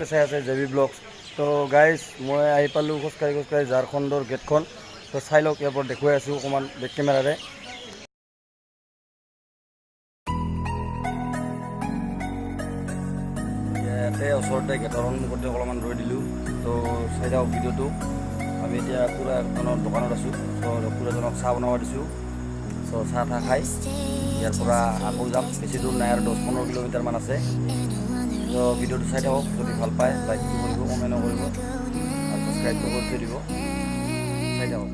আপোনালোকে চাই আছে জেবি ব্লগছ। তো গাইজ মই আহি পালোঁ খোজকাঢ়ি ঝাৰখণ্ডৰ গেটখন। তো চাই লওক, ইয়াৰ পৰা দেখুৱাই আছোঁ অকণমান বেক কেমেৰাৰে। ইয়াতে ওচৰতে গেটৰ সন্মুখতে অলপমান ৰৈ দিলোঁ। তো চাই যাওক ভিডিঅ'টো। আমি এতিয়া খুৰা এজনৰ দোকানত আছোঁ। চ' খুৰাজনক চাহ বনাব দিছোঁ। চ' চাহ তাহ খাই ইয়াৰ পৰা আকৌ যাম। বেছি দূৰ নাই, আৰু 10-15 কিলোমিটাৰমান আছে। তো ভিডিঅ'টো চাই থাকক। যদি ভাল পায় লাইকটো কৰিব, কমেণ্টো কৰিব, আৰু ছাবস্ক্ৰাইবটো কৰি থৈ দিব। চাই থাকক।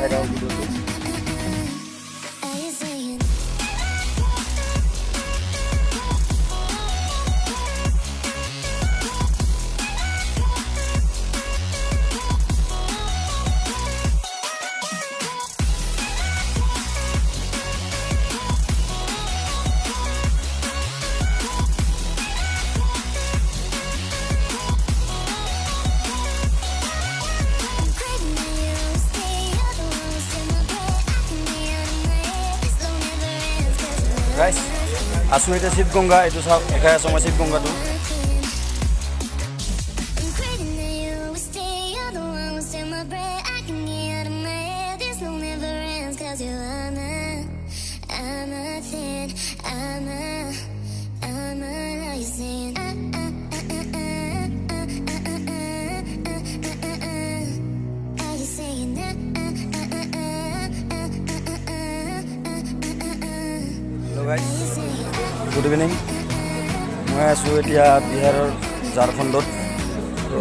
Saya dah video tu. Guys, asu itu Shivganga, itu saya sama Shivganga tu. Hello guys, good evening. মই আছোঁ এতিয়া বিহাৰৰ ঝাৰখণ্ডত। তো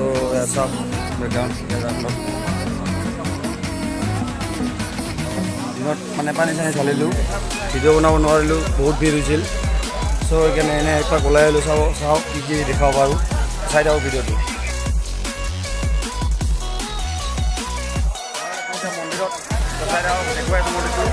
চাওক বেকগ্ৰাউণ্ড ঝাৰখণ্ডত। দিনত মানে পানী চানী ঢালিলোঁ, ভিডিঅ' বনাব নোৱাৰিলোঁ, বহুত ভিৰ হৈছিল। চ' সেইকাৰণে এনেই একপাক ওলাই আহিলোঁ, চাওক কি কি দেখাব পাৰোঁ। চাই থাকক ভিডিঅ'টো। মন্দিৰত চাই থাকক, দেখুৱাই আছোঁ মন্দিৰটো।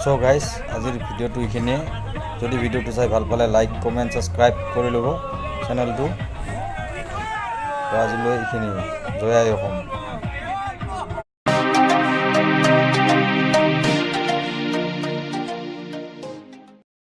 So guys, আজিৰ ভিডিঅ'টো এইখিনিয়ে। যদি ভিডিঅ'টো চাই ভাল পালে লাইক, কমেণ্ট, ছাবস্ক্ৰাইব কৰি ল'ব চেনেলটো। তো আজিলৈ এইখিনিয়ে। জয় আই অসম।